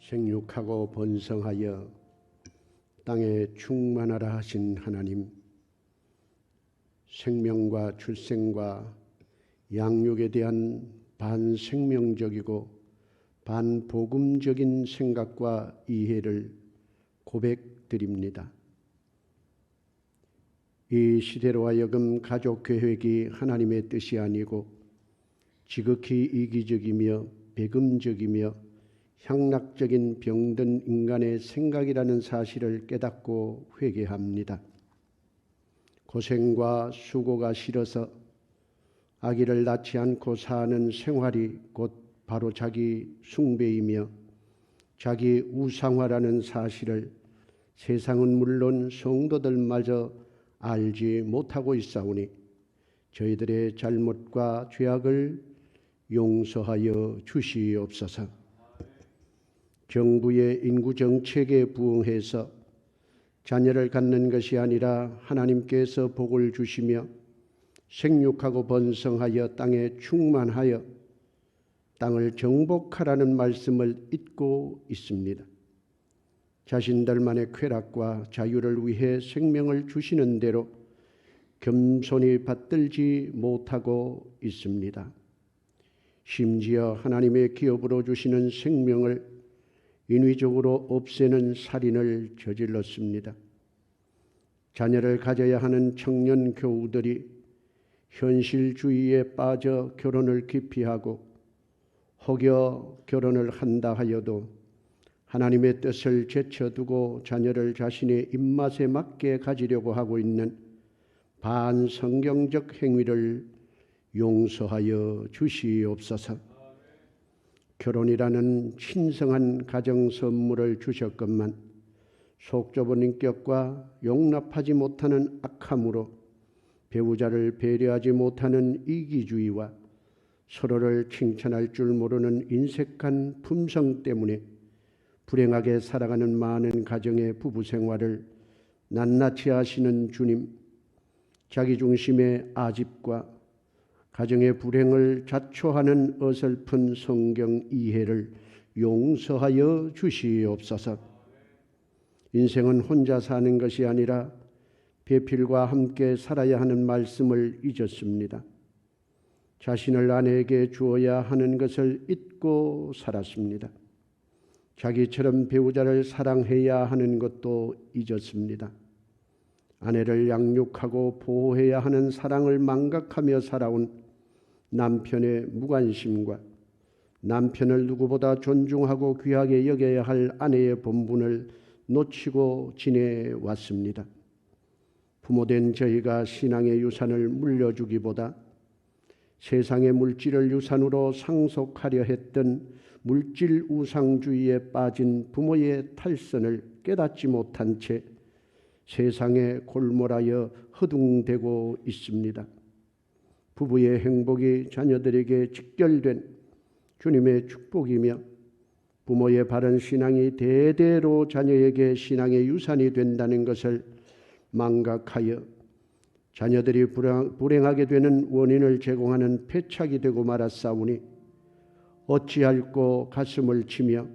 생육하고 번성하여 땅에 충만하라 하신 하나님, 생명과 출생과 양육에 대한 반생명적이고 반복음적인 생각과 이해를 고백드립니다. 이 시대로 하여금 가족계획이 하나님의 뜻이 아니고 지극히 이기적이며 배금적이며 향락적인 병든 인간의 생각이라는 사실을 깨닫고 회개합니다. 고생과 수고가 싫어서 아기를 낳지 않고 사는 생활이 곧 바로 자기 숭배이며 자기 우상화라는 사실을 세상은 물론 성도들마저 알지 못하고 있사오니 저희들의 잘못과 죄악을 용서하여 주시옵소서. 정부의 인구 정책에 부응해서 자녀를 갖는 것이 아니라 하나님께서 복을 주시며 생육하고 번성하여 땅에 충만하여 땅을 정복하라는 말씀을 잊고 있습니다. 자신들만의 쾌락과 자유를 위해 생명을 주시는 대로 겸손히 받들지 못하고 있습니다. 심지어 하나님의 기업으로 주시는 생명을 인위적으로 없애는 살인을 저질렀습니다. 자녀를 가져야 하는 청년 교우들이 현실주의에 빠져 결혼을 기피하고 혹여 결혼을 한다 하여도 하나님의 뜻을 제쳐두고 자녀를 자신의 입맛에 맞게 가지려고 하고 있는 반성경적 행위를 용서하여 주시옵소서. 결혼이라는 신성한 가정 선물을 주셨건만 속 좁은 인격과 용납하지 못하는 악함으로 배우자를 배려하지 못하는 이기주의와 서로를 칭찬할 줄 모르는 인색한 품성 때문에 불행하게 살아가는 많은 가정의 부부 생활을 낱낱이 하시는 주님, 자기중심의 아집과 가정의 불행을 자초하는 어설픈 성경 이해를 용서하여 주시옵소서. 인생은 혼자 사는 것이 아니라 배필과 함께 살아야 하는 말씀을 잊었습니다. 자신을 아내에게 주어야 하는 것을 잊고 살았습니다. 자기처럼 배우자를 사랑해야 하는 것도 잊었습니다. 아내를 양육하고 보호해야 하는 사랑을 망각하며 살아온 남편의 무관심과 남편을 누구보다 존중하고 귀하게 여겨야 할 아내의 본분을 놓치고 지내왔습니다. 부모된 저희가 신앙의 유산을 물려주기보다 세상의 물질을 유산으로 상속하려 했던 물질 우상주의에 빠진 부모의 탈선을 깨닫지 못한 채 세상에 골몰하여 허둥대고 있습니다. 부부의 행복이 자녀들에게 직결된 주님의 축복이며 부모의 바른 신앙이 대대로 자녀에게 신앙의 유산이 된다는 것을 망각하여 자녀들이 불행하게 되는 원인을 제공하는 패착이 되고 말았사오니 어찌할꼬 가슴을 치며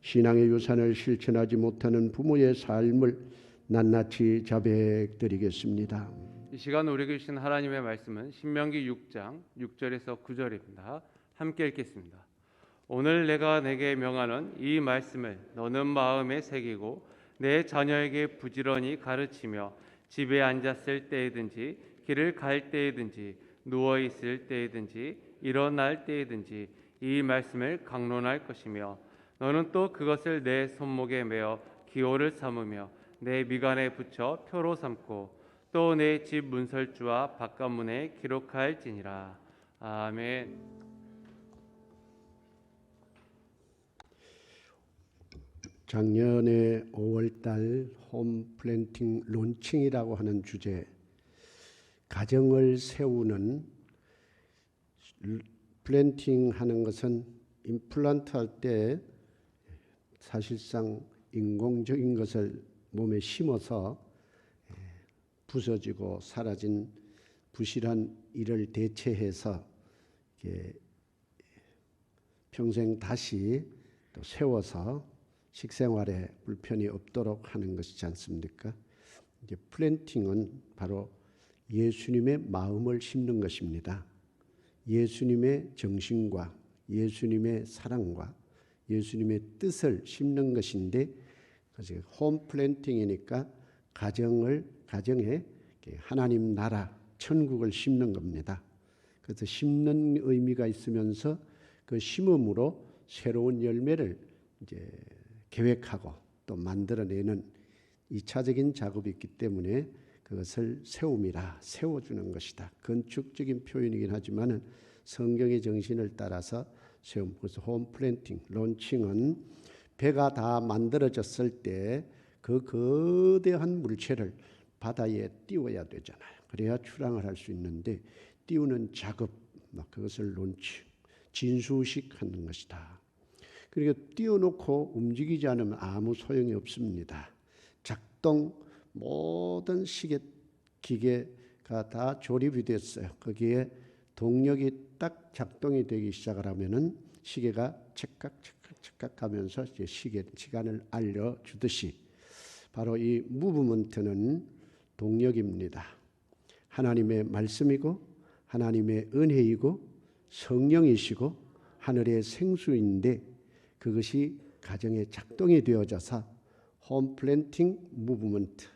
신앙의 유산을 실천하지 못하는 부모의 삶을 낱낱이 자백드리겠습니다. 이 시간 우리에게 주신 하나님의 말씀은 신명기 6장 6절에서 9절입니다. 함께 읽겠습니다. 오늘 내가 내게 명하는 이 말씀을 너는 마음에 새기고 내 자녀에게 부지런히 가르치며 집에 앉았을 때이든지 길을 갈 때이든지 누워 있을 때이든지 일어날 때이든지 이 말씀을 강론할 것이며 너는 또 그것을 내 손목에 메어 기호를 삼으며 내 미간에 붙여 표로 삼고 또 내 집 문설주와 바깥문에 기록할지니라. 아멘. 작년에 5월달 홈 플랜팅 론칭이라고 하는 주제, 가정을 세우는, 플랜팅 하는 것은 임플란트 할 때 사실상 인공적인 것을 몸에 심어서 부서지고 사라진 부실한 이를 대체해서 평생 다시 또 세워서 식생활에 불편이 없도록 하는 것이지 않습니까? 이제 플랜팅은 바로 예수님의 마음을 심는 것입니다. 예수님의 정신과 예수님의 사랑과 예수님의 뜻을 심는 것인데, 그래서 홈 플랜팅이니까 가정에 하나님 나라 천국을 심는 겁니다. 그래서 심는 의미가 있으면서 그 심음으로 새로운 열매를 이제 계획하고 또 만들어내는 2차적인 작업이 있기 때문에 그것을 세움이라, 세워주는 것이다. 건축적인 표현이긴 하지만은 성경의 정신을 따라서 세움. 그래서 홈 플랜팅, 론칭은 배가 다 만들어졌을 때 그 거대한 물체를 바다에 띄워야 되잖아요. 그래야 출항을 할 수 있는데 띄우는 작업, 그것을 론칭, 진수식하는 것이다. 그러니까 띄워놓고 움직이지 않으면 아무 소용이 없습니다. 작동, 모든 시계 기계가 다 조립이 됐어요. 거기에 동력이 딱 작동이 되기 시작을 하면은 시계가 척각 하면서 이제 시간을 알려주듯이 바로 이 무브먼트는 동력입니다. 하나님의 말씀이고 하나님의 은혜이고 성령이시고 하늘의 생수인데 그것이 가정에 작동이 되어져서 홈 플랜팅 무브먼트,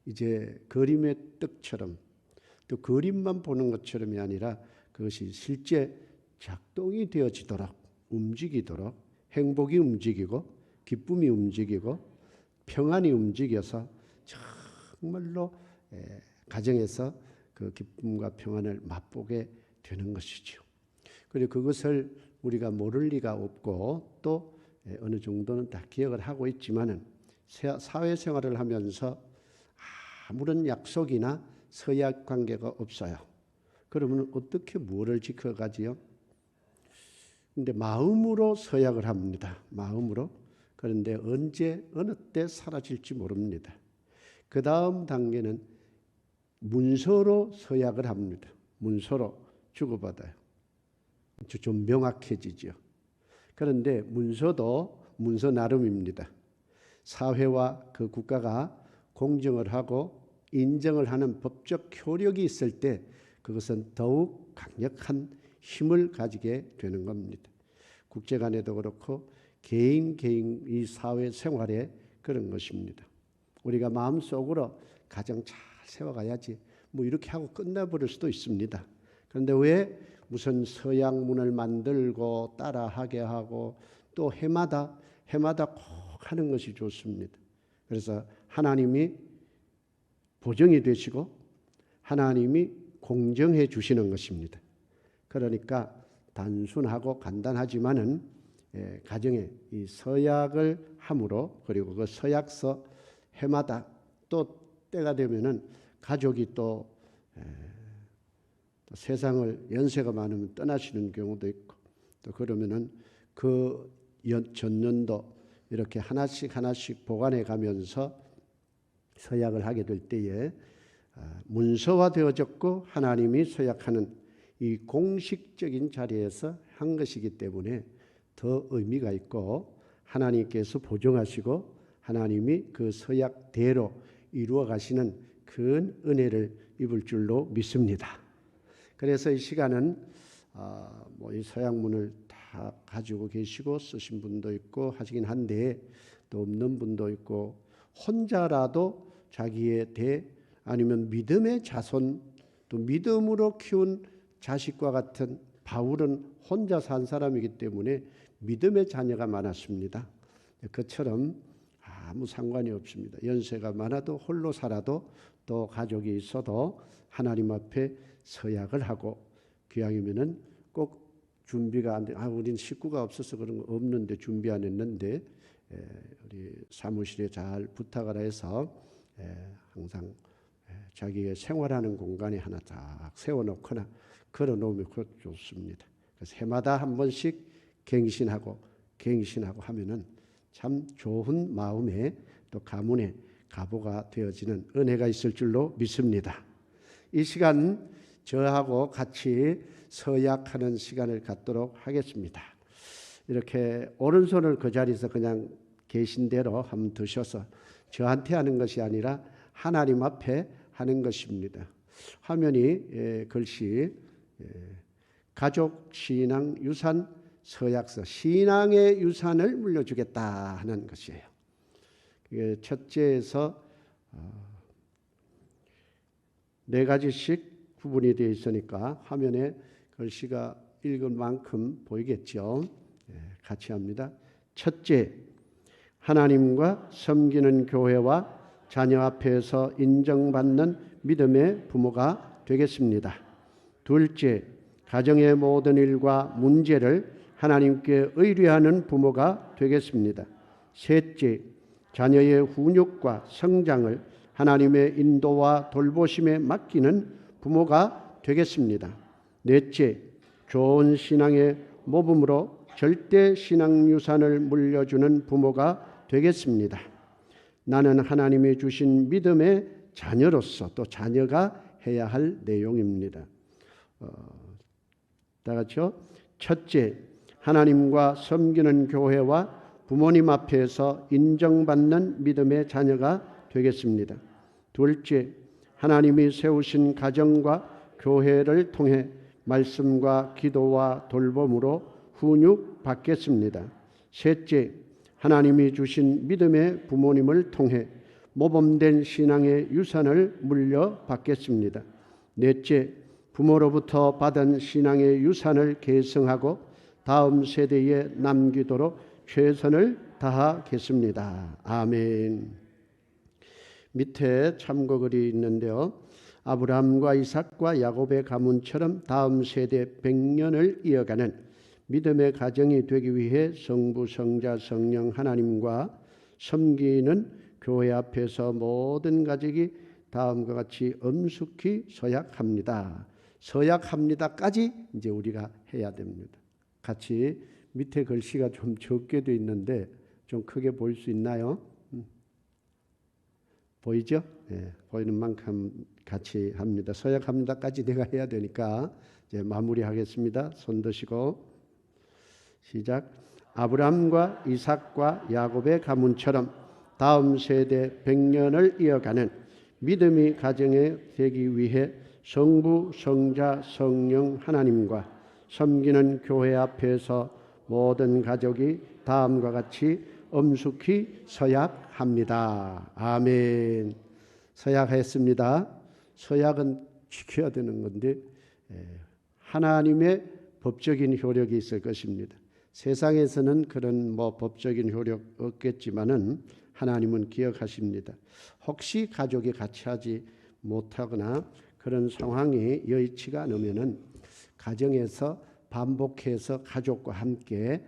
이제 그림의 떡처럼, 또 그림만 보는 것처럼이 아니라 그것이 실제 작동이 되어지도록, 움직이도록, 행복이 움직이고 기쁨이 움직이고 평안이 움직여서 정말로 가정에서 그 기쁨과 평안을 맛보게 되는 것이죠. 그리고 그것을 우리가 모를 리가 없고 또 어느 정도는 다 기억을 하고 있지만은 사회생활을 하면서 아무런 약속이나 서약 관계가 없어요. 그러면 어떻게 뭐를 지켜가지요? 근데 마음으로 서약을 합니다. 마음으로. 그런데 언제 어느 때 사라질지 모릅니다. 그 다음 단계는 문서로 서약을 합니다. 문서로 주고받아요. 좀 명확해지죠. 그런데 문서도 문서 나름입니다. 사회와 그 국가가 공정을 하고 인정을 하는 법적 효력이 있을 때 그것은 더욱 강력한 힘을 가지게 되는 겁니다. 국제 간에도 그렇고 개인 이 사회 생활에 그런 것입니다. 우리가 마음속으로 가정 잘 세워가야지 뭐 이렇게 하고 끝나버릴 수도 있습니다. 그런데 왜 무슨 서약문을 만들고 따라하게 하고 또 해마다 꼭 하는 것이 좋습니다. 그래서 하나님이 보정이 되시고 하나님이 공정해 주시는 것입니다. 그러니까 단순하고 간단하지만은 가정에 이 서약을 함으로, 그리고 그 서약서 해마다 또 때가 되면은 가족이 또 세상을 연세가 많으면 떠나시는 경우도 있고, 또 그러면은 그 전년도 이렇게 하나씩 보관해 가면서 서약을 하게 될 때에 문서화되어졌고 하나님이 서약하는 이 공식적인 자리에서 한 것이기 때문에 더 의미가 있고 하나님께서 보정하시고 하나님이 그 서약대로 이루어 가시는 큰 은혜를 입을 줄로 믿습니다. 그래서 이 시간은 이 서약문을 다 가지고 계시고 쓰신 분도 있고 하시긴 한데 또 없는 분도 있고 혼자라도 자기의 아니면 믿음의 자손, 또 믿음으로 키운 자식과 같은 바울은 혼자 산 사람이기 때문에 믿음의 자녀가 많았습니다. 그처럼 아무 상관이 없습니다. 연세가 많아도 홀로 살아도 또 가족이 있어도 하나님 앞에 서약을 하고, 기왕이면은 꼭 준비가 안 돼. 우린 식구가 없어서 그런 거 없는데 준비 안 했는데 우리 사무실에 잘 부탁을 해서 항상 자기의 생활하는 공간에 하나 딱 세워놓거나 걸어놓으면 그것도 좋습니다. 그래서 해마다 한 번씩 갱신하고 하면은 참 좋은 마음에 또 가문의 가보가 되어지는 은혜가 있을 줄로 믿습니다. 이 시간 저하고 같이 서약하는 시간을 갖도록 하겠습니다. 이렇게 오른손을 그 자리에서 그냥 계신 대로 한번 드셔서 저한테 하는 것이 아니라 하나님 앞에 하는 것입니다. 화면이 글씨 가족 신앙 유산 서약서 신앙의 유산을 물려주겠다 하는 것이에요. 첫째에서 네 가지씩 구분이 되어 있으니까 화면에 글씨가 읽은 만큼 보이겠죠. 같이 합니다. 첫째, 하나님과 섬기는 교회와 자녀 앞에서 인정받는 믿음의 부모가 되겠습니다. 둘째, 가정의 모든 일과 문제를 하나님께 의뢰하는 부모가 되겠습니다. 셋째, 자녀의 훈육과 성장을 하나님의 인도와 돌보심에 맡기는 부모가 되겠습니다. 넷째, 좋은 신앙의 모범으로 절대 신앙 유산을 물려주는 부모가 되겠습니다. 나는 하나님이 주신 믿음의 자녀로서 또 자녀가 해야 할 내용입니다. 다 같이요. 첫째, 하나님과 섬기는 교회와 부모님 앞에서 인정받는 믿음의 자녀가 되겠습니다. 둘째, 하나님이 세우신 가정과 교회를 통해 말씀과 기도와 돌봄으로 훈육받겠습니다. 셋째, 하나님이 주신 믿음의 부모님을 통해 모범된 신앙의 유산을 물려받겠습니다. 넷째, 부모로부터 받은 신앙의 유산을 계승하고 다음 세대에 남기도록 최선을 다하겠습니다. 아멘. 밑에 참고글이 있는데요. 아브라함과 이삭과 야곱의 가문처럼 다음 세대 100년을 이어가는 믿음의 가정이 되기 위해 성부, 성자, 성령 하나님과 섬기는 교회 앞에서 모든 가족이 다음과 같이 엄숙히 서약합니다. 서약합니다까지 이제 우리가 해야 됩니다. 같이 밑에 글씨가 좀 적게 돼 있는데 좀 크게 보일 수 있나요? 보이죠? 네, 보이는 만큼 같이 합니다. 서약합니다까지 내가 해야 되니까 이제 마무리하겠습니다. 손 드시고 시작. 아브라함과 이삭과 야곱의 가문처럼 다음 세대 100년을 이어가는 믿음의 가정에 되기 위해 성부, 성자, 성령 하나님과 섬기는 교회 앞에서 모든 가족이 다음과 같이 엄숙히 서약합니다. 아멘. 서약했습니다. 서약은 지켜야 되는 건데 하나님의 법적인 효력이 있을 것입니다. 세상에서는 그런 법적인 효력 없겠지만은 하나님은 기억하십니다. 혹시 가족이 같이 하지 못하거나 그런 상황이 여의치가 않으면은 가정에서 반복해서 가족과 함께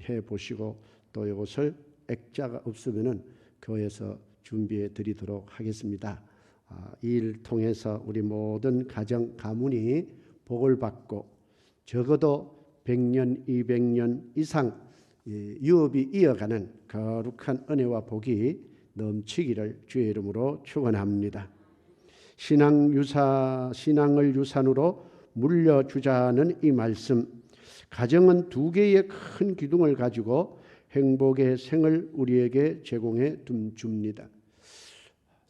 해 보시고 또 이것을 액자가 없으면은 교회에서 준비해 드리도록 하겠습니다. 이 일을 통해서 우리 모든 가정 가문이 복을 받고 적어도 100년, 200년 이상 유업이 이어가는 거룩한 은혜와 복이 넘치기를 주의 이름으로 축원합니다. 신앙을 유산으로 물려주자는 이 말씀, 가정은 두 개의 큰 기둥을 가지고 행복의 생을 우리에게 제공해 줍니다.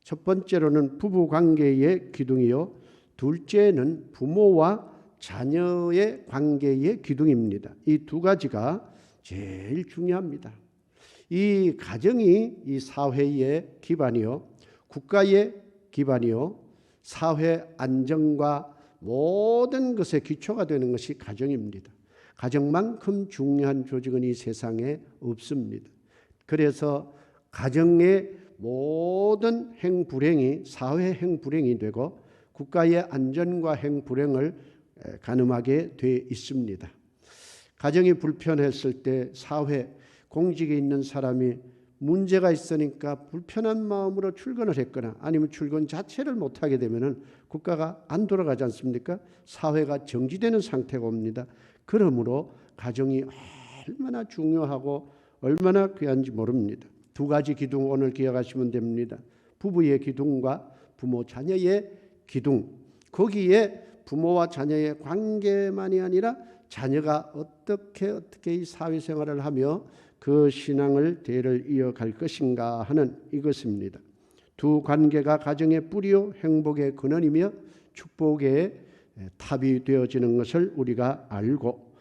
첫 번째로는 부부 관계의 기둥이요, 둘째는 부모와 자녀의 관계의 기둥입니다. 이 두 가지가 제일 중요합니다. 이 가정이 이 사회의 기반이요, 국가의 기반이요, 사회 안정과 모든 것의 기초가 되는 것이 가정입니다. 가정만큼 중요한 조직은 이 세상에 없습니다. 그래서 가정의 모든 행불행이 사회 행불행이 되고 국가의 안전과 행불행을 가늠하게 돼 있습니다. 가정이 불편했을 때 사회 공직에 있는 사람이 문제가 있으니까 불편한 마음으로 출근을 했거나 아니면 출근 자체를 못하게 되면은 국가가 안 돌아가지 않습니까? 사회가 정지되는 상태가 옵니다. 그러므로 가정이 얼마나 중요하고 얼마나 귀한지 모릅니다. 두 가지 기둥 오늘 기억하시면 됩니다. 부부의 기둥과 부모 자녀의 기둥. 거기에 부모와 자녀의 관계만이 아니라 자녀가 어떻게 이 사회생활을 하며 그 신앙을 대를 이어갈 것인가 하는 이것입니다. 두 관계가 가정의 뿌리요 행복의 근원이며 축복의 탑이 되어지는 것을 우리가 알고,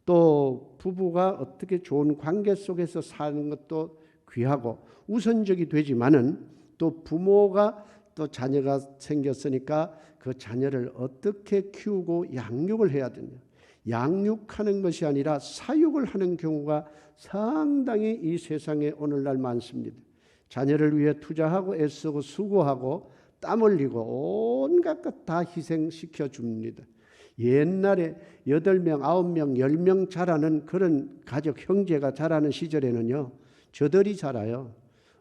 또 부부가 어떻게 좋은 관계 속에서 사는 것도 귀하고 우선적이 되지만은, 또 부모가 또 자녀가 생겼으니까 그 자녀를 어떻게 키우고 양육을 해야 되냐, 양육하는 것이 아니라 사육을 하는 경우가 상당히 이 세상에 오늘날 많습니다. 자녀를 위해 투자하고 애쓰고 수고하고 땀 흘리고 온갖 것 다 희생시켜 줍니다. 옛날에 8명, 9명, 10명 자라는 그런 가족, 형제가 자라는 시절에는요, 저들이 자라요.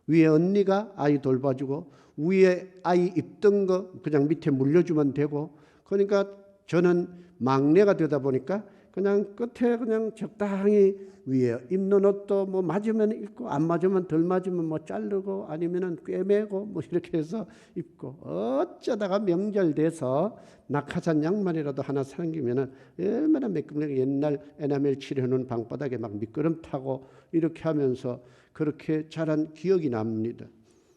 위에 언니가 아이 돌봐주고 위에 아이 입던 거 그냥 밑에 물려주면 되고, 그러니까 저는 막내가 되다 보니까 그냥 끝에 그냥 적당히 위에 입는 옷도 뭐 맞으면 입고 안 맞으면 덜 맞으면 뭐 자르고 아니면은 꿰매고 뭐 이렇게 해서 입고, 어쩌다가 명절 돼서 낙하산 양말이라도 하나 생기면은 얼마나 매끈하게 옛날 에나멜 칠해놓은 방바닥에 막 미끄럼 타고 이렇게 하면서 그렇게 자란 기억이 납니다.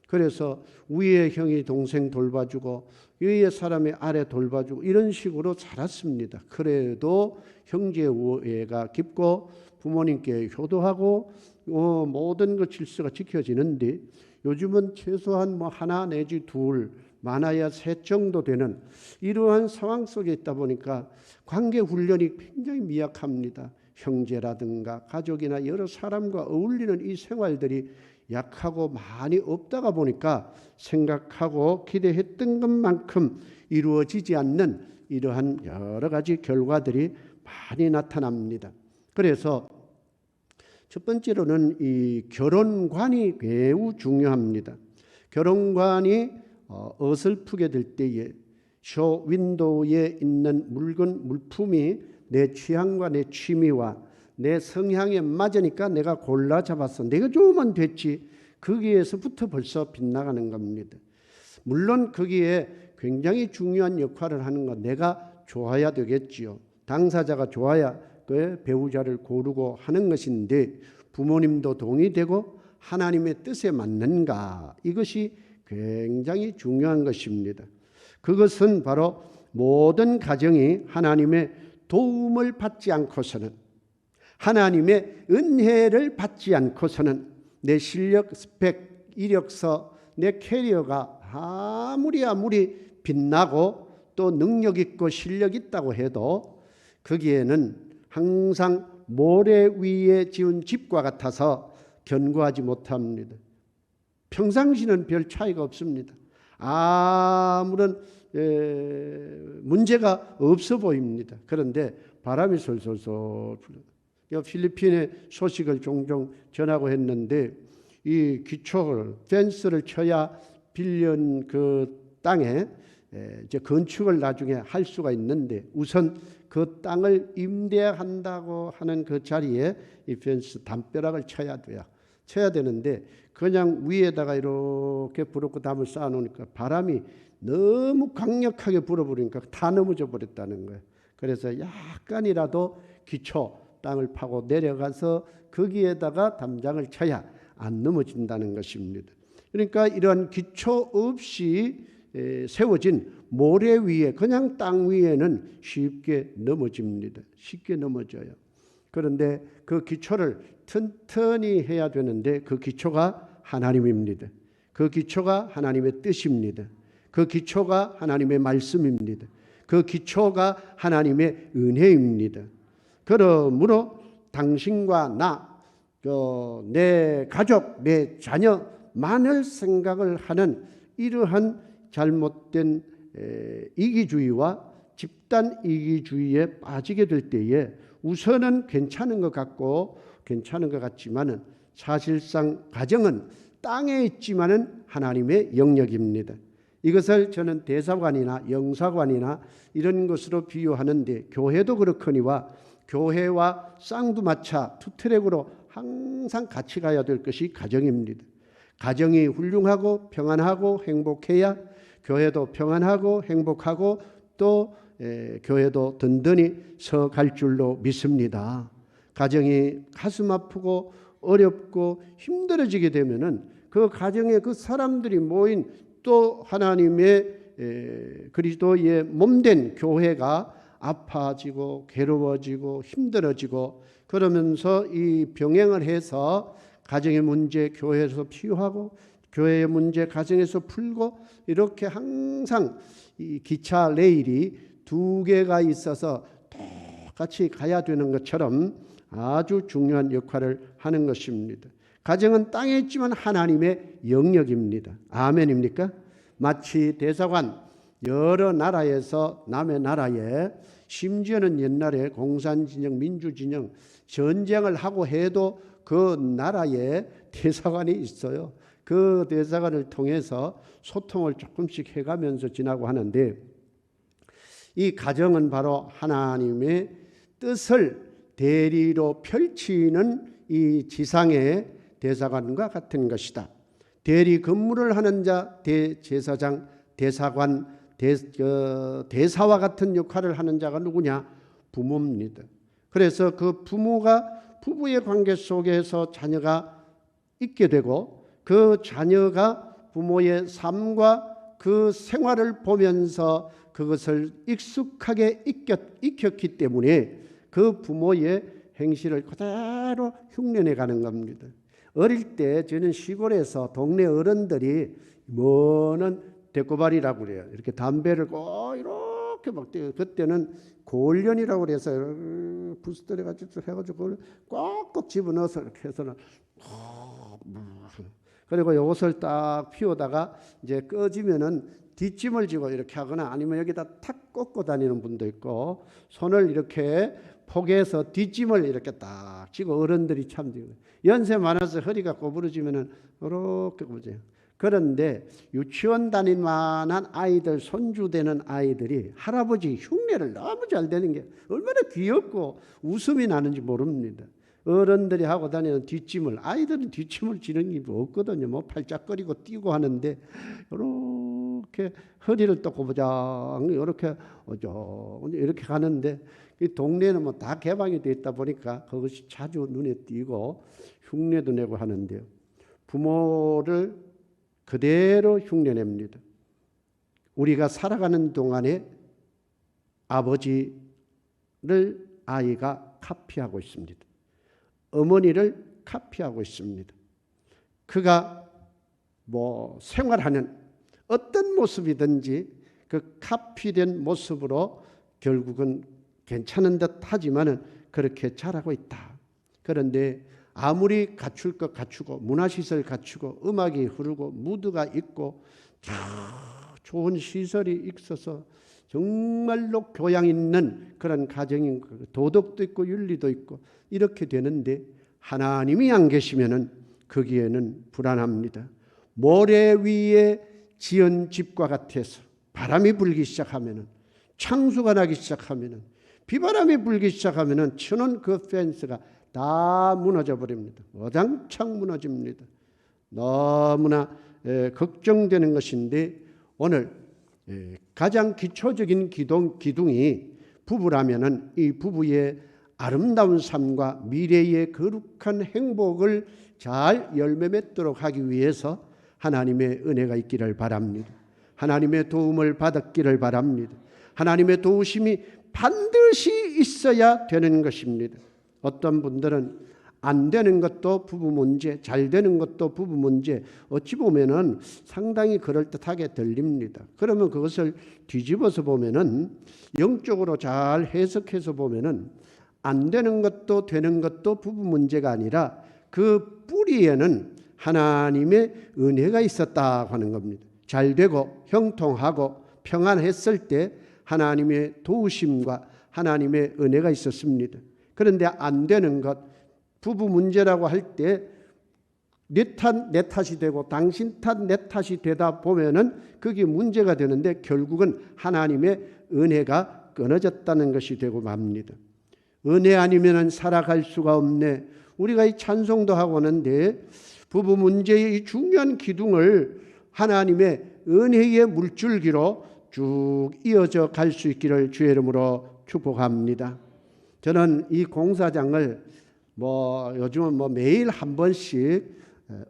그래서 위에 형이 동생 돌봐주고 위에 사람이 아래 돌봐주고 이런 식으로 자랐습니다. 그래도 형제 우애가 깊고 부모님께 효도하고 모든 그 질서가 지켜지는데, 요즘은 최소한 뭐 하나 내지 둘, 많아야 셋 정도 되는 이러한 상황 속에 있다 보니까 관계 훈련이 굉장히 미약합니다. 형제라든가 가족이나 여러 사람과 어울리는 이 생활들이 약하고 많이 없다가 보니까 생각하고 기대했던 것만큼 이루어지지 않는 이러한 여러 가지 결과들이 많이 나타납니다. 그래서 첫 번째로는 이 결혼관이 매우 중요합니다. 결혼관이 어설프게 될 때에 쇼 윈도우에 있는 물품이 내 취향과 내 취미와 내 성향에 맞으니까 내가 골라 잡았어, 내가 좋으면 됐지, 거기에서부터 벌써 빗나가는 겁니다. 물론 거기에 굉장히 중요한 역할을 하는 건 내가 좋아야 되겠지요. 당사자가 좋아야 그 배우자를 고르고 하는 것인데, 부모님도 동의되고 하나님의 뜻에 맞는가, 이것이 굉장히 중요한 것입니다. 그것은 바로 모든 가정이 하나님의 도움을 받지 않고서는, 하나님의 은혜를 받지 않고서는 내 실력, 스펙, 이력서, 내 캐리어가 아무리 빛나고 또 능력 있고 실력 있다고 해도 거기에는 항상 모래 위에 지은 집과 같아서 견고하지 못합니다. 평상시는 별 차이가 없습니다. 아무런 문제가 없어 보입니다. 그런데 바람이 솔솔솔 불어요. 필리핀의 소식을 종종 전하고 했는데, 이 기초를 펜스를 쳐야 빌린 그 땅에 이제 건축을 나중에 할 수가 있는데, 우선 그 땅을 임대한다고 하는 그 자리에 이 펜스 담벼락을 쳐야 돼요. 쳐야 되는데 그냥 위에다가 이렇게 부럽고 담을 쌓아놓으니까 바람이 너무 강력하게 불어버리니까 다 넘어져 버렸다는 거예요. 그래서 약간이라도 기초 땅을 파고 내려가서 거기에다가 담장을 쳐야 안 넘어진다는 것입니다. 그러니까 이러한 기초 없이 세워진 모래 위에, 그냥 땅 위에는 쉽게 넘어집니다. 쉽게 넘어져요. 그런데 그 기초를 튼튼히 해야 되는데 그 기초가 하나님입니다. 그 기초가 하나님의 뜻입니다. 그 기초가 하나님의 말씀입니다. 그 기초가 하나님의 은혜입니다. 그러므로 당신과 나, 내 가족, 내 자녀만을 생각을 하는 이러한 잘못된 이기주의와 집단 이기주의에 빠지게 될 때에 우선은 괜찮은 것 같고 괜찮은 것 같지만은 사실상 가정은 땅에 있지만은 하나님의 영역입니다. 이것을 저는 대사관이나 영사관이나 이런 것으로 비유하는데, 교회도 그렇거니와 교회와 쌍두마차 투트랙으로 항상 같이 가야 될 것이 가정입니다. 가정이 훌륭하고 평안하고 행복해야 교회도 평안하고 행복하고 또 교회도 든든히 서갈 줄로 믿습니다. 가정이 가슴 아프고 어렵고 힘들어지게 되면은 그 가정에 그 사람들이 모인 또 하나님의 그리스도의 몸된 교회가 아파지고 괴로워지고 힘들어지고 그러면서 이 병행을 해서 가정의 문제 교회에서 치유하고 교회의 문제 가정에서 풀고 이렇게 항상 이 기차 레일이 두 개가 있어서 똑같이 가야 되는 것처럼 아주 중요한 역할을 하는 것입니다. 가정은 땅에 있지만 하나님의 영역입니다. 아멘입니까? 마치 대사관 여러 나라에서 남의 나라에 심지어는 옛날에 공산진영 민주진영 전쟁을 하고 해도 그 나라에 대사관이 있어요. 그 대사관을 통해서 소통을 조금씩 해가면서 지나고 하는데 이 가정은 바로 하나님의 뜻을 대리로 펼치는 이 지상의 대사관과 같은 것이다. 대리 근무를 하는 자, 대제사장, 대사관, 대사와 같은 역할을 하는 자가 누구냐? 부모입니다. 그래서 그 부모가 부부의 관계 속에서 자녀가 있게 되고 그 자녀가 부모의 삶과 그 생활을 보면서 그것을 익숙하게 익혔기 때문에 그 부모의 행실을 그대로 흉내내 가는 겁니다. 어릴 때 저는 시골에서 동네 어른들이 뭐는 데꼬발이라고 그래요. 이렇게 담배를 꼭 이렇게 막 떼요. 그때는 골련이라고 그래서 부스터리 가지고 해가지고 그걸 꼭꼭 집어넣어서 이렇게 해서는 그리고 요것을 딱 피우다가 이제 꺼지면은 뒷짐을 지고 이렇게 하거나 아니면 여기다 탁 꽂고 다니는 분도 있고 손을 이렇게 포개서 뒷짐을 이렇게 딱 쥐고 어른들이 참 연세 많아서 허리가 꼬부러지면은 이렇게 보세요. 그런데 유치원 다닐 만한 아이들 손주되는 아이들이 할아버지 흉내를 너무 잘 내는 게 얼마나 귀엽고 웃음이 나는지 모릅니다. 어른들이 하고 다니는 뒷짐을 아이들은 뒷짐을 지는 게 없거든요. 뭐 팔짝거리고 뛰고 하는데 이렇게 허리를 또 고부장 이렇게 이렇게 가는데 이 동네는 뭐 다 개방이 돼 있다 보니까 그것이 자주 눈에 띄고 흉내도 내고 하는데요. 부모를 그대로 흉내냅니다. 우리가 살아가는 동안에 아버지를 아이가 카피하고 있습니다. 어머니를 카피하고 있습니다. 그가 뭐 생활하는 어떤 모습이든지 그 카피된 모습으로 결국은 괜찮은 듯 하지만은 그렇게 자라고 있다. 그런데 아무리 갖출 것 갖추고 문화시설 갖추고 음악이 흐르고 무드가 있고 좋은 시설이 있어서 정말로 교양 있는 그런 가정인 도덕도 있고 윤리도 있고 이렇게 되는데 하나님이 안 계시면은 거기에는 불안합니다. 모래 위에 지은 집과 같아서 바람이 불기 시작하면은 창수가 나기 시작하면은 비바람이 불기 시작하면은 천원 그 펜스가 다 무너져 버립니다. 어장창 무너집니다. 너무나 걱정되는 것인데 오늘 가장 기초적인 기둥이 부부라면은 이 부부의 아름다운 삶과 미래의 거룩한 행복을 잘 열매 맺도록 하기 위해서 하나님의 은혜가 있기를 바랍니다. 하나님의 도움을 받았기를 바랍니다. 하나님의 도우심이 반드시 있어야 되는 것입니다. 어떤 분들은 안 되는 것도 부부 문제, 잘 되는 것도 부부 문제, 어찌 보면은 상당히 그럴듯하게 들립니다. 그러면 그것을 뒤집어서 보면은 영적으로 잘 해석해서 보면은 안 되는 것도 되는 것도 부부 문제가 아니라 그 뿌리에는 하나님의 은혜가 있었다고 하는 겁니다. 잘 되고 형통하고 평안했을 때 하나님의 도우심과 하나님의 은혜가 있었습니다. 그런데 안 되는 것, 부부 문제라고 할 때 내 탓, 내 탓이 되고 당신 탓, 내 탓이 되다 보면은 그게 문제가 되는데 결국은 하나님의 은혜가 끊어졌다는 것이 되고 맙니다. 은혜 아니면은 살아갈 수가 없네. 우리가 이 찬송도 하고 하는데 부부 문제의 이 중요한 기둥을 하나님의 은혜의 물줄기로 쭉 이어져 갈 수 있기를 주의 이름으로 축복합니다. 저는 이 공사장을 뭐 요즘은 뭐 매일 한 번씩,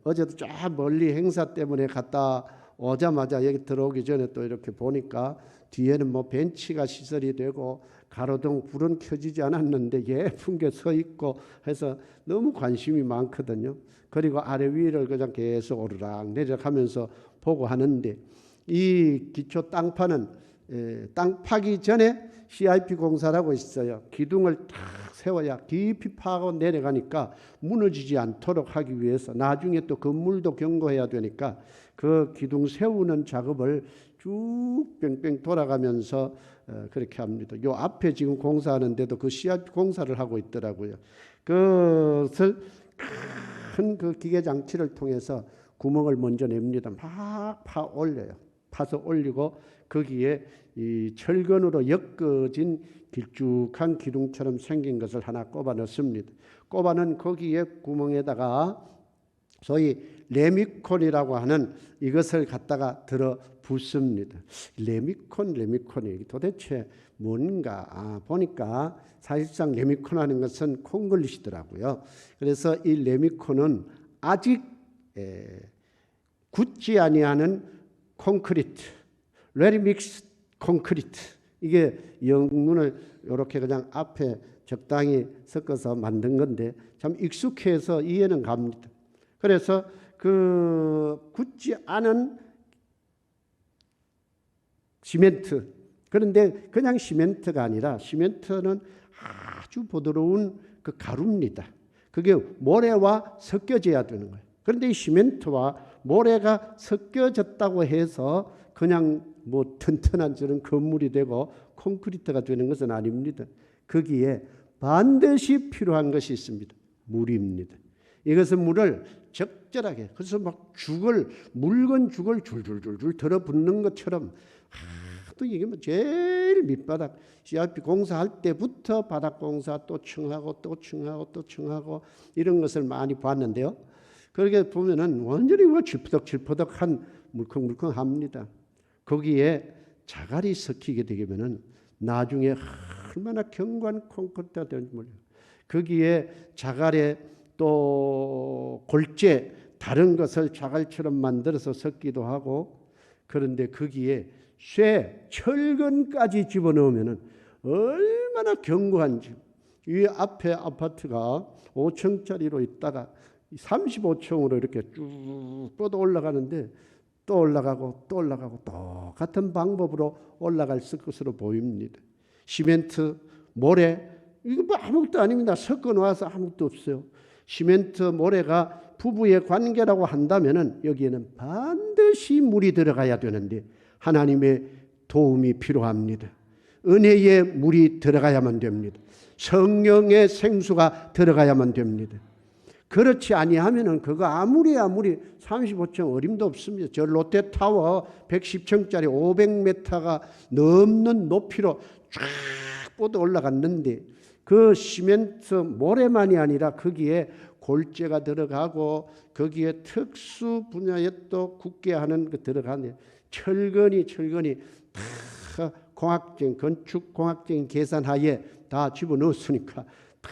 어제도 저 멀리 행사 때문에 갔다 오자마자 여기 들어오기 전에 또 이렇게 보니까 뒤에는 뭐 벤치가 시설이 되고 가로등 불은 켜지지 않았는데 예쁜 게 서 있고 해서 너무 관심이 많거든요. 그리고 아래 위를 그냥 계속 오르락 내려가면서 보고 하는데, 이 기초 땅파는 땅 파기 전에 CIP 공사를 하고 있어요. 기둥을 탁 세워야 깊이 파고 내려가니까 무너지지 않도록 하기 위해서, 나중에 또 건물도 견고해야 되니까 그 기둥 세우는 작업을 쭉 뺑뺑 돌아가면서 그렇게 합니다. 요 앞에 지금 공사하는데도 그 CIP 공사를 하고 있더라고요. 그것을 큰 그 기계 장치를 통해서 구멍을 먼저 냅니다. 막 파 올려요. 파서 올리고 거기에 이 철근으로 엮어진 길쭉한 기둥처럼 생긴 것을 하나 꼽아 넣습니다. 꼽아 넣은 거기에 구멍에다가 소위 레미콘이라고 하는 이것을 갖다가 들어 붓습니다. 레미콘이 도대체 뭔가 보니까 사실상 레미콘 하는 것은 콩글리시더라고요. 그래서 이 레미콘은 아직 굳지 아니하는 콘크리트, 레디믹스 콘크리트, 이게 영문을 이렇게 그냥 앞에 적당히 섞어서 만든 건데 참 익숙해서 이해는 갑니다. 그래서 그 굳지 않은 시멘트, 그런데 그냥 시멘트가 아니라 시멘트는 아주 부드러운 그 가루입니다. 그게 모래와 섞여져야 되는 거예요. 그런데 이 시멘트와 모래가 섞여졌다고 해서 그냥 뭐 튼튼한 저런 건물이 되고 콘크리트가 되는 것은 아닙니다. 거기에 반드시 필요한 것이 있습니다. 물입니다. 이것은 물을 적절하게, 그래서 막 묽은 죽을 줄줄줄줄 들어붓는 것처럼, 또 이게 뭐 제일 밑바닥 CIP 공사할 때부터 바닥 공사 또 층하고 또 층하고 또 층하고 이런 것을 많이 봤는데요. 그렇게 보면은 완전히 뭐 질퍼덕질퍼덕한 물컹물컹합니다. 거기에 자갈이 섞이게 되면은 나중에 얼마나 견고한 콘크리트가 되는지 몰라요. 거기에 자갈에 또 골재 다른 것을 자갈처럼 만들어서 섞기도 하고, 그런데 거기에 쇠, 철근까지 집어넣으면은 얼마나 견고한지. 이 앞에 아파트가 5층짜리로 있다가 35층으로 이렇게 쭉 뻗어 올라가는데 또 올라가고 또 올라가고 똑같은 방법으로 올라갈 것으로 보입니다. 시멘트, 모래, 이거 뭐 아무것도 아닙니다. 섞어 놓아서 아무것도 없어요. 시멘트, 모래가 부부의 관계라고 한다면은 여기에는 반드시 물이 들어가야 되는데 하나님의 도움이 필요합니다. 은혜의 물이 들어가야만 됩니다. 성령의 생수가 들어가야만 됩니다. 그렇지 아니하면은 그거 아무리 35층 어림도 없습니다. 저 롯데타워 110층짜리 500m가 넘는 높이로 쫙 뻗어 올라갔는데 그 시멘트 모래만이 아니라 거기에 골재가 들어가고 거기에 특수 분야에 또 굳게 하는 그 들어가네. 철근이 다 공학적인 건축 공학적인 계산하에 다 집어넣었으니까 다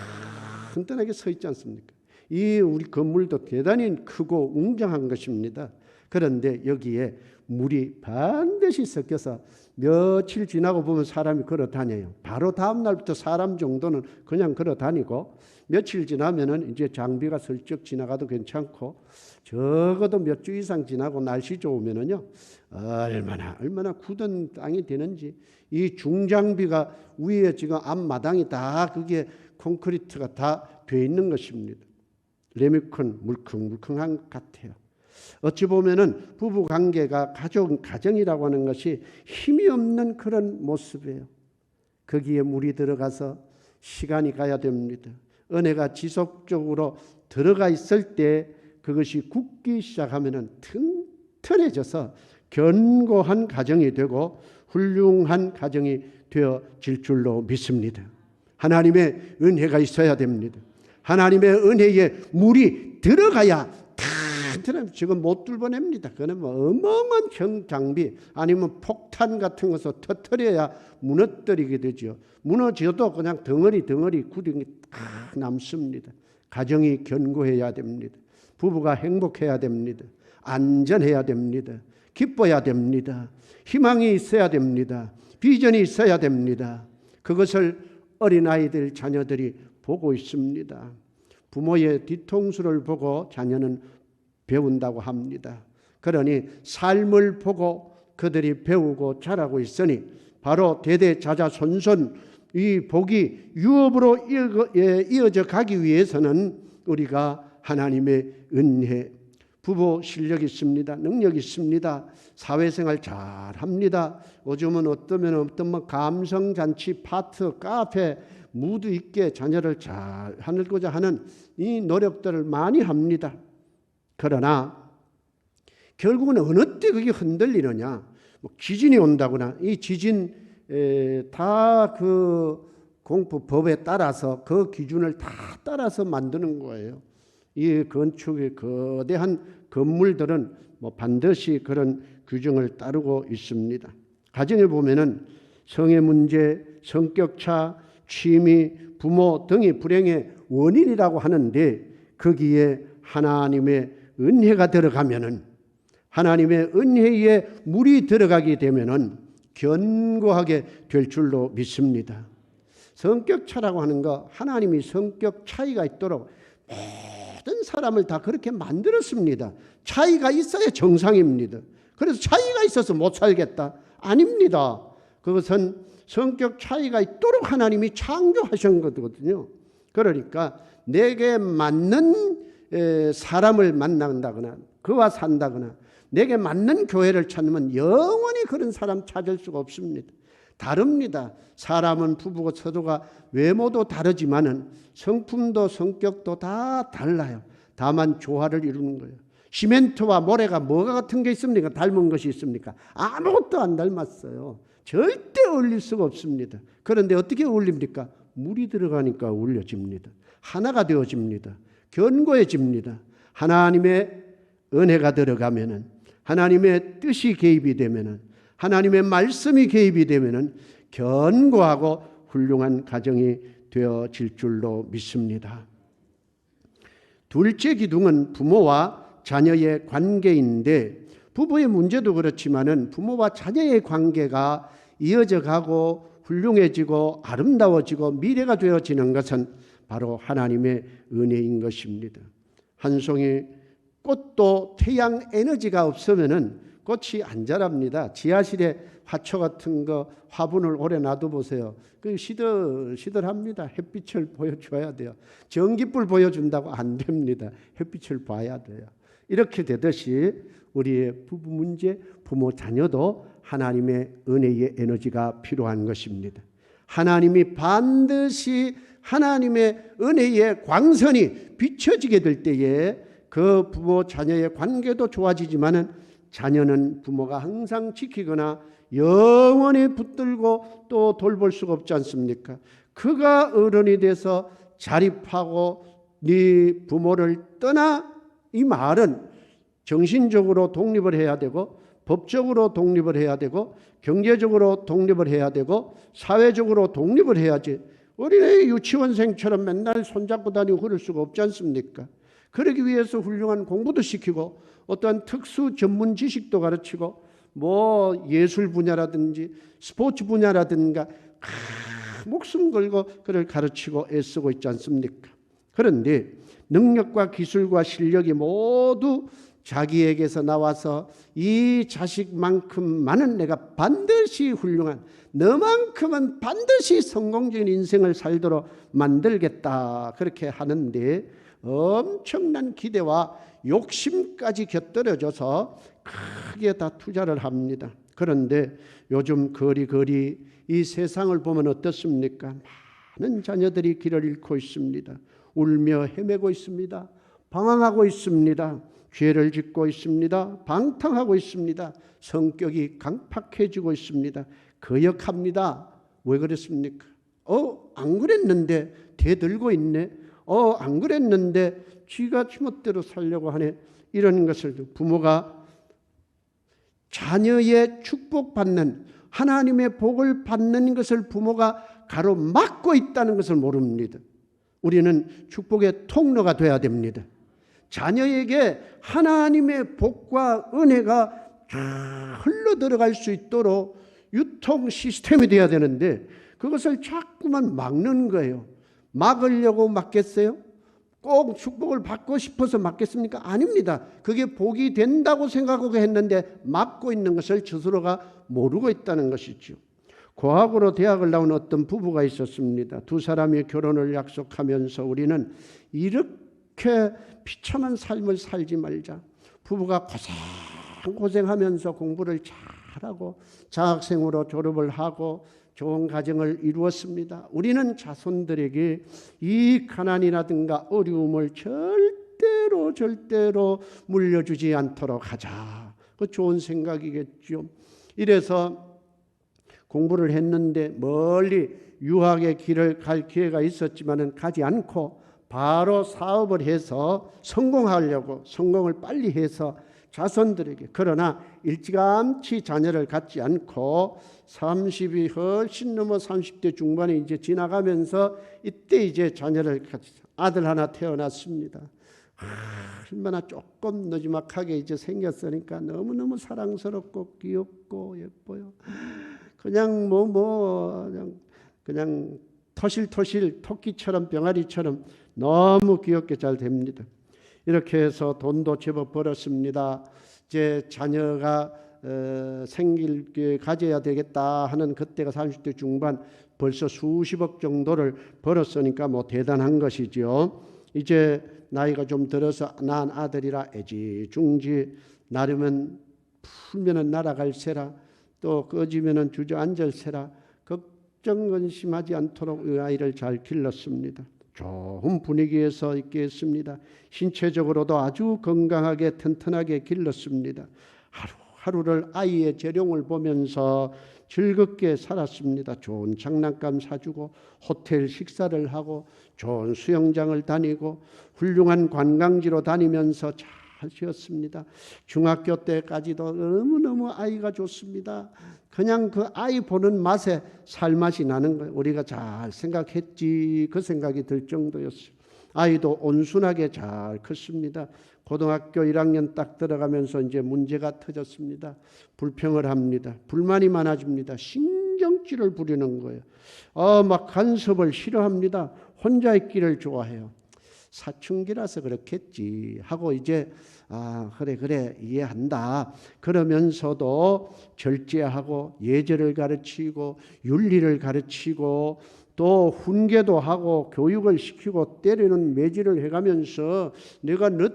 튼튼하게 서 있지 않습니까? 이 우리 건물도 대단히 크고 웅장한 것입니다. 그런데 여기에 물이 반드시 섞여서 며칠 지나고 보면 사람이 걸어 다녀요. 바로 다음 날부터 사람 정도는 그냥 걸어 다니고, 며칠 지나면은 이제 장비가 슬쩍 지나가도 괜찮고, 적어도 몇 주 이상 지나고 날씨 좋으면은요 얼마나 굳은 땅이 되는지. 이 중장비가 위에 지금 앞마당이 다 그게 콘크리트가 다 돼 있는 것입니다. 레미콘 물컹물컹한 것 같아요. 어찌 보면은 부부 관계가 가정이라고 하는 것이 힘이 없는 그런 모습이에요. 거기에 물이 들어가서 시간이 가야 됩니다. 은혜가 지속적으로 들어가 있을 때 그것이 굳기 시작하면은 튼튼해져서 견고한 가정이 되고 훌륭한 가정이 되어질 줄로 믿습니다. 하나님의 은혜가 있어야 됩니다. 하나님의 은혜에 물이 들어가야 인터넷 지금 못 뚫어냅니다. 그거는 뭐 어마어마한 정장비 아니면 폭탄 같은 것을 터뜨려야 무너뜨리게 되죠. 무너져도 그냥 덩어리 구덩이 다 남습니다. 가정이 견고해야 됩니다. 부부가 행복해야 됩니다. 안전해야 됩니다. 기뻐야 됩니다. 희망이 있어야 됩니다. 비전이 있어야 됩니다. 그것을 어린아이들 자녀들이 보고 있습니다. 부모의 뒤통수를 보고 자녀는 배운다고 합니다. 그러니 삶을 보고 그들이 배우고 자라고 있으니 바로 대대자자손손 이 복이 유업으로 이어져 가기 위해서는 우리가 하나님의 은혜, 부부 실력 있습니다. 능력 있습니다. 사회생활 잘합니다. 요즘은 어떤 감성잔치, 파트, 카페, 무드 있게 자녀를 잘 하고자 하는 이 노력들을 많이 합니다. 그러나 결국은 어느 때 그게 흔들리느냐? 지진이 온다거나 이 지진 다 그 공법에 따라서 그 기준을 다 따라서 만드는 거예요. 이 건축의 거대한 건물들은 반드시 그런 규정을 따르고 있습니다. 가정에 보면은 성의 문제, 성격차, 취미, 부모 등이 불행의 원인이라고 하는데 거기에 하나님의 은혜가 들어가면은 하나님의 은혜에 물이 들어가게 되면은 견고하게 될 줄로 믿습니다. 성격차라고 하는 거 하나님이 성격 차이가 있도록 모든 사람을 다 그렇게 만들었습니다. 차이가 있어야 정상입니다. 그래서 차이가 있어서 못 살겠다? 아닙니다. 그것은 성격 차이가 있도록 하나님이 창조하신 거거든요. 그러니까 내게 맞는 사람을 만난다거나 그와 산다거나 내게 맞는 교회를 찾으면 영원히 그런 사람 찾을 수가 없습니다. 다릅니다. 사람은 부부가 서로가 외모도 다르지만은 성품도 성격도 다 달라요. 다만 조화를 이루는 거예요. 시멘트와 모래가 뭐가 같은 게 있습니까? 닮은 것이 있습니까? 아무것도 안 닮았어요. 절대 어울릴 수가 없습니다. 그런데 어떻게 어울립니까? 물이 들어가니까 어울려집니다. 하나가 되어집니다. 견고해집니다. 하나님의 은혜가 들어가면은, 하나님의 뜻이 개입이 되면은, 하나님의 말씀이 개입이 되면은 견고하고 훌륭한 가정이 되어질 줄로 믿습니다. 둘째 기둥은 부모와 자녀의 관계인데, 부부의 문제도 그렇지만은 부모와 자녀의 관계가 이어져 가고 훌륭해지고 아름다워지고 미래가 되어지는 것은 바로 하나님의 은혜인 것입니다. 한 송이 꽃도 태양 에너지가 없으면은 꽃이 안 자랍니다. 지하실에 화초 같은 거 화분을 오래 놔둬 보세요. 그 시들시들합니다. 햇빛을 보여줘야 돼요. 전기불 보여준다고 안 됩니다. 햇빛을 봐야 돼요. 이렇게 되듯이 우리의 부부 문제, 부모 자녀도 하나님의 은혜의 에너지가 필요한 것입니다. 하나님이 반드시 하나님의 은혜의 광선이 비춰지게 될 때에 그 부모 자녀의 관계도 좋아지지만은 자녀는 부모가 항상 지키거나 영원히 붙들고 또 돌볼 수가 없지 않습니까? 그가 어른이 돼서 자립하고 네 부모를 떠나, 이 말은 정신적으로 독립을 해야 되고 법적으로 독립을 해야 되고 경제적으로 독립을 해야 되고 사회적으로 독립을 해야지 어린애 유치원생처럼 맨날 손잡고 다니고 그럴 수가 없지 않습니까? 그러기 위해서 훌륭한 공부도 시키고 어떠한 특수 전문 지식도 가르치고 뭐 예술 분야라든지 스포츠 분야라든가 목숨 걸고 그를 가르치고 애쓰고 있지 않습니까? 그런데 능력과 기술과 실력이 모두 자기에게서 나와서 이 자식만큼만은 내가 반드시 훌륭한, 너만큼은 반드시 성공적인 인생을 살도록 만들겠다, 그렇게 하는데 엄청난 기대와 욕심까지 곁들여져서 크게 다 투자를 합니다. 그런데 요즘 거리거리 이 세상을 보면 어떻습니까? 많은 자녀들이 길을 잃고 있습니다. 울며 헤매고 있습니다. 방황하고 있습니다. 죄를 짓고 있습니다. 방탕하고 있습니다. 성격이 강팍해지고 있습니다. 거역합니다. 왜 그랬습니까? 안 그랬는데 대들고 있네. 안 그랬는데 쥐가 쥐멋대로 살려고 하네. 이런 것을 부모가 자녀의 축복받는 하나님의 복을 받는 것을 부모가 가로막고 있다는 것을 모릅니다. 우리는 축복의 통로가 되어야 됩니다. 자녀에게 하나님의 복과 은혜가 흘러 들어갈 수 있도록 유통 시스템이 되어야 되는데 그것을 자꾸만 막는 거예요. 막으려고 막겠어요? 꼭 축복을 받고 싶어서 막겠습니까? 아닙니다. 그게 복이 된다고 생각하고 했는데 막고 있는 것을 스스로가 모르고 있다는 것이죠. 고학으로 대학을 나온 어떤 부부가 있었습니다. 두 사람이 결혼을 약속하면서 우리는 이렇게 비참한 삶을 살지 말자. 부부가 고생하면서 공부를 잘하고 장학생으로 졸업을 하고 좋은 가정을 이루었습니다. 우리는 자손들에게 이 가난이라든가 어려움을 절대로 물려주지 않도록 하자. 그 좋은 생각이겠죠. 이래서 공부를 했는데 멀리 유학의 길을 갈 기회가 있었지만은 가지 않고 바로 사업을 해서 성공을 빨리 해서 자손들에게, 그러나 일찌감치 자녀를 갖지 않고 30이 훨씬 넘어 30대 중반에 이제 지나가면서 이때 이제 자녀를 갖지, 아들 하나 태어났습니다. 얼마나 조금 늦지막하게 이제 생겼으니까 너무너무 사랑스럽고 귀엽고 예뻐요. 그냥 그냥 토실토실 토끼처럼 병아리처럼 너무 귀엽게 잘 됩니다. 이렇게 해서 돈도 제법 벌었습니다. 이제 자녀가 가져야 되겠다 하는 그때가 30대 중반, 벌써 수십억 정도를 벌었으니까 뭐 대단한 것이죠. 이제 나이가 좀 들어서 낳은 아들이라 애지중지, 나르면 풀면은 날아갈세라, 또 꺼지면은 주저앉을세라 걱정 근심하지 않도록 이 아이를 잘 길렀습니다. 좋은 분위기에서 있게 했습니다. 신체적으로도 아주 건강하게 튼튼하게 길렀습니다. 하루하루를 아이의 재롱을 보면서 즐겁게 살았습니다. 좋은 장난감 사주고 호텔 식사를 하고 좋은 수영장을 다니고 훌륭한 관광지로 다니면서 잘 쉬었습니다. 중학교 때까지도 너무너무 아이가 좋습니다. 그냥 그 아이 보는 맛에 살맛이 나는 거예요. 우리가 잘 생각했지 그 생각이 들 정도였어요. 아이도 온순하게 잘 컸습니다. 고등학교 1학년 딱 들어가면서 이제 문제가 터졌습니다. 불평을 합니다. 불만이 많아집니다. 신경질을 부리는 거예요. 막 간섭을 싫어합니다. 혼자 있기를 좋아해요. 사춘기라서 그렇겠지 하고 이제 그래 이해한다 그러면서도 절제하고 예절을 가르치고 윤리를 가르치고 또 훈계도 하고 교육을 시키고 때리는 매질을 해가면서 우리가 너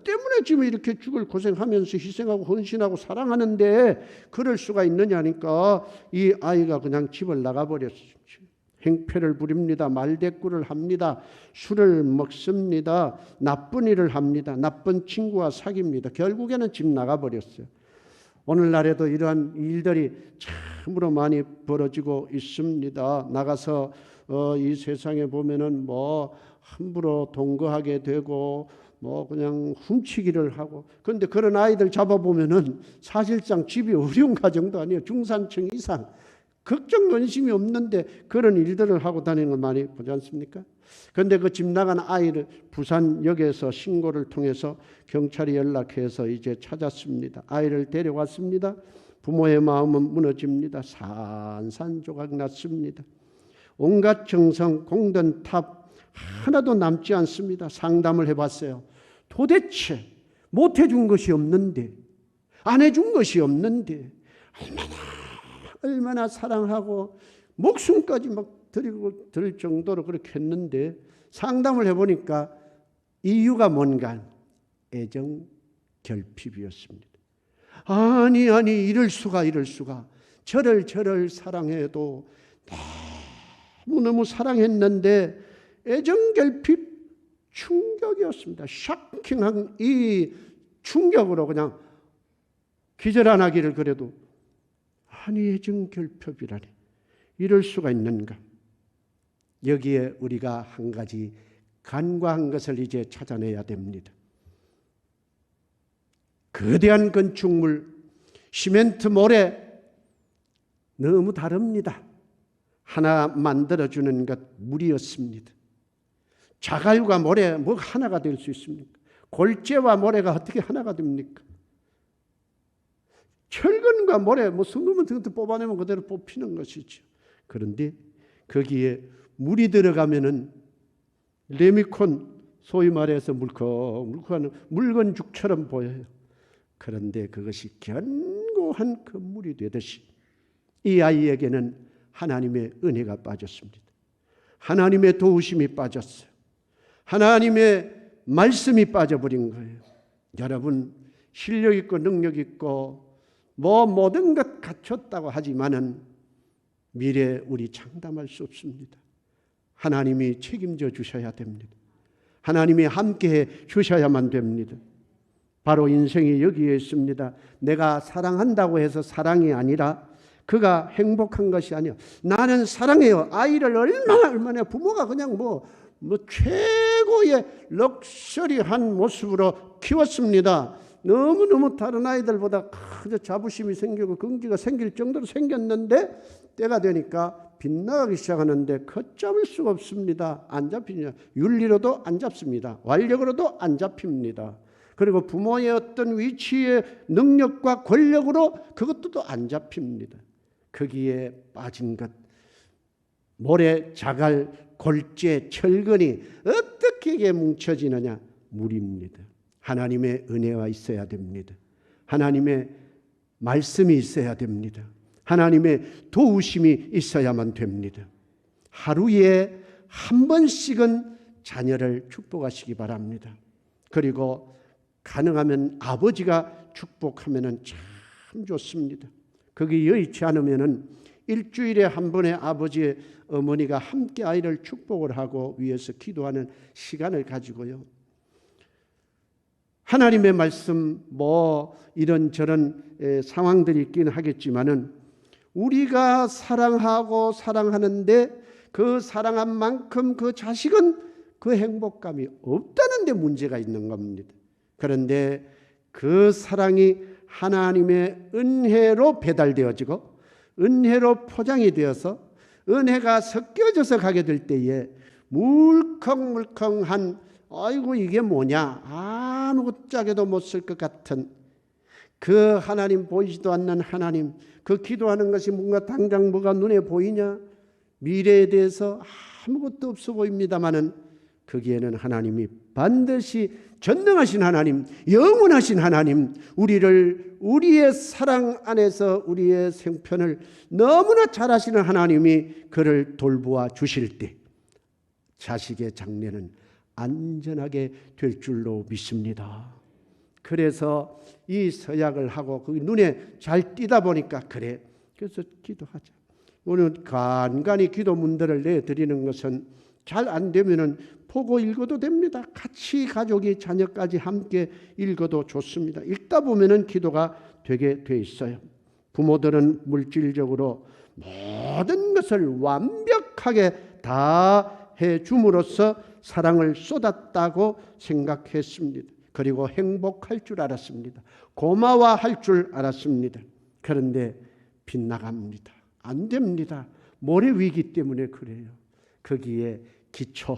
때문에 지금 이렇게 죽을 고생하면서 희생하고 헌신하고 사랑하는데 그럴 수가 있느냐니까 이 아이가 그냥 집을 나가버렸어요. 행패를 부립니다. 말대꾸를 합니다. 술을 먹습니다. 나쁜 일을 합니다. 나쁜 친구와 사귀입니다. 결국에는 집 나가버렸어요. 오늘날에도 이러한 일들이 참으로 많이 벌어지고 있습니다. 나가서 이 세상에 보면은 뭐 함부로 동거하게 되고 뭐 그냥 훔치기를 하고, 그런데 그런 아이들 잡아보면은 사실상 집이 어려운 가정도 아니에요. 중산층 이상. 걱정 근심이 없는데 그런 일들을 하고 다니는 걸 많이 보지 않습니까? 그런데 그 집 나간 아이를 부산역에서 신고를 통해서 경찰이 연락해서 이제 찾았습니다. 아이를 데려왔습니다. 부모의 마음은 무너집니다. 산산조각 났습니다. 온갖 정성, 공든 탑 하나도 남지 않습니다. 상담을 해봤어요. 도대체 못해준 것이 없는데, 안 해준 것이 없는데 얼마나 사랑하고 목숨까지 막 드릴 정도로 그렇게 했는데, 상담을 해보니까 이유가 뭔가 애정 결핍이었습니다. 아니 이럴 수가 저를 사랑해도 너무너무 사랑했는데 애정 결핍 충격이었습니다. 샤킹한 이 충격으로 그냥 기절 안 하기를 그래도 아니 애정 결핍이라니 이럴 수가 있는가. 여기에 우리가 한 가지 간과한 것을 이제 찾아내야 됩니다. 거대한 건축물, 시멘트 모래 너무 다릅니다. 하나 만들어주는 것 물이었습니다. 자갈과 모래 뭐 하나가 될 수 있습니까? 골재와 모래가 어떻게 하나가 됩니까? 철근과 모래 뭐 성금은 등등 뽑아내면 그대로 뽑히는 것이죠. 그런데 거기에 물이 들어가면은 레미콘, 소위 말해서 물컹물컹한 묽은 죽처럼 보여요. 그런데 그것이 견고한 건물이 되듯이 이 아이에게는 하나님의 은혜가 빠졌습니다. 하나님의 도우심이 빠졌어요. 하나님의 말씀이 빠져버린 거예요. 여러분, 실력 있고 능력 있고 뭐 모든 것 갖췄다고 하지만은 미래에 우리 장담할 수 없습니다. 하나님이 책임져 주셔야 됩니다. 하나님이 함께해 주셔야만 됩니다. 바로 인생이 여기에 있습니다. 내가 사랑한다고 해서 사랑이 아니라 그가 행복한 것이 아니야. 나는 사랑해요. 아이를 얼마나 부모가 그냥 뭐 최고의 럭셔리한 모습으로 키웠습니다. 너무너무 다른 아이들보다 그저 자부심이 생기고 긍지가 생길 정도로 생겼는데 때가 되니까 빗나가기 시작하는데 걷잡을 수가 없습니다. 안 잡히냐? 윤리로도 안 잡습니다. 완력으로도 안 잡힙니다. 그리고 부모의 어떤 위치의 능력과 권력으로 그것도 또 안 잡힙니다. 거기에 빠진 것, 모래, 자갈, 골재, 철근이 어떻게 이게 뭉쳐지느냐? 물입니다. 하나님의 은혜가 있어야 됩니다. 하나님의 말씀이 있어야 됩니다. 하나님의 도우심이 있어야만 됩니다. 하루에 한 번씩은 자녀를 축복하시기 바랍니다. 그리고 가능하면 아버지가 축복하면 참 좋습니다. 그게 여의치 않으면 일주일에 한 번의 아버지의 어머니가 함께 아이를 축복을 하고 위해서 기도하는 시간을 가지고요. 하나님의 말씀 뭐 이런저런 상황들이 있긴 하겠지만은 우리가 사랑하고 사랑하는데 그 사랑한 만큼 그 자식은 그 행복감이 없다는 데 문제가 있는 겁니다. 그런데 그 사랑이 하나님의 은혜로 배달되어지고 은혜로 포장이 되어서 은혜가 섞여져서 가게 될 때에 물컹물컹한 아이고 이게 뭐냐 아무짝에도 못 쓸 것 같은 그 하나님 보이지도 않는 하나님 그 기도하는 것이 뭔가 당장 뭐가 눈에 보이냐 미래에 대해서 아무것도 없어 보입니다마는 거기에는 하나님이 반드시 전능하신 하나님 영원하신 하나님 우리의 사랑 안에서 우리의 생편을 너무나 잘 아시는 하나님이 그를 돌보아 주실 때 자식의 장래는 안전하게 될 줄로 믿습니다. 그래서 이 서약을 하고 그 눈에 잘 띄다 보니까 그래. 그래서 기도하자. 오늘 간간히 기도문들을 내드리는 것은 잘 안 되면은 보고 읽어도 됩니다. 같이 가족이 자녀까지 함께 읽어도 좋습니다. 읽다 보면은 기도가 되게 돼 있어요. 부모들은 물질적으로 모든 것을 완벽하게 다 해 줌으로써 사랑을 쏟았다고 생각했습니다. 그리고 행복할 줄 알았습니다. 고마워할 줄 알았습니다. 그런데 빗나갑니다. 안 됩니다. 모래 위기 때문에 그래요. 거기에 기초,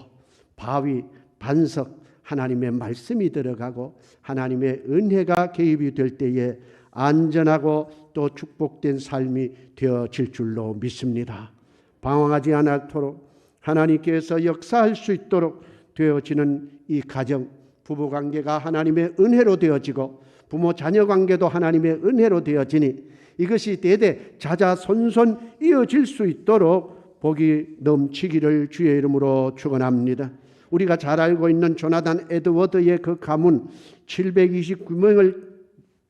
바위, 반석, 하나님의 말씀이 들어가고 하나님의 은혜가 개입이 될 때에 안전하고 또 축복된 삶이 되어질 줄로 믿습니다. 방황하지 않도록 하나님께서 역사할 수 있도록 되어지는 이 가정, 부부관계가 하나님의 은혜로 되어지고 부모 자녀 관계도 하나님의 은혜로 되어지니 이것이 대대 자자손손 이어질 수 있도록 복이 넘치기를 주의 이름으로 축원합니다. 우리가 잘 알고 있는 조나단 에드워드의 그 가문 729명을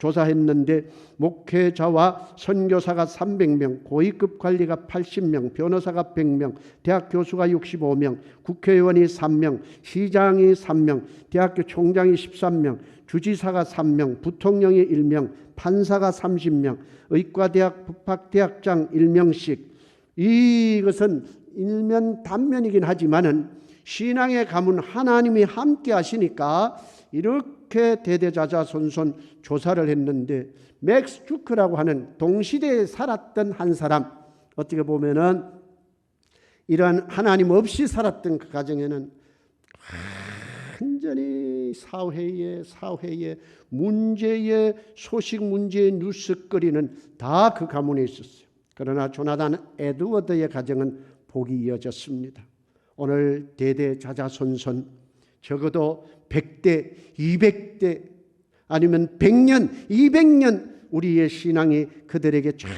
조사했는데 목회자와 선교사가 300명, 고위급 관리가 80명, 변호사가 100명, 대학 교수가 65명, 국회의원이 3명, 시장이 3명, 대학교 총장이 13명, 주지사가 3명, 부통령이 1명, 판사가 30명, 의과대학 법학대학장 1명씩. 이것은 일면 단면이긴 하지만은 신앙의 가문 하나님이 함께 하시니까 이렇게 대대자자손손 조사를 했는데, 맥스 주크라고 하는 동시대에 살았던 한 사람, 어떻게 보면은 이런 하나님 없이 살았던 그 가정에는 완전히 사회의 문제의 소식, 문제의 뉴스거리는 다 그 가문에 있었어요. 그러나 조나단 에드워드의 가정은 복이 이어졌습니다. 오늘 대대자자손손 적어도 100대, 200대 아니면 100년, 200년 우리의 신앙이 그들에게 쫙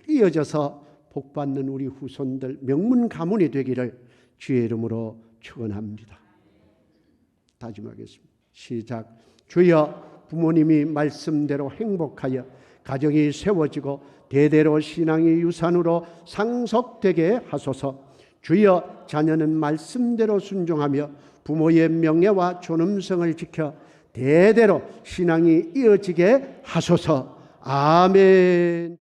이어져서 복받는 우리 후손들 명문 가문이 되기를 주의 이름으로 축원합니다. 다짐하겠습니다. 시작. 주여, 부모님이 말씀대로 행복하여 가정이 세워지고 대대로 신앙의 유산으로 상속되게 하소서. 주여, 자녀는 말씀대로 순종하며 부모의 명예와 존엄성을 지켜 대대로 신앙이 이어지게 하소서. 아멘.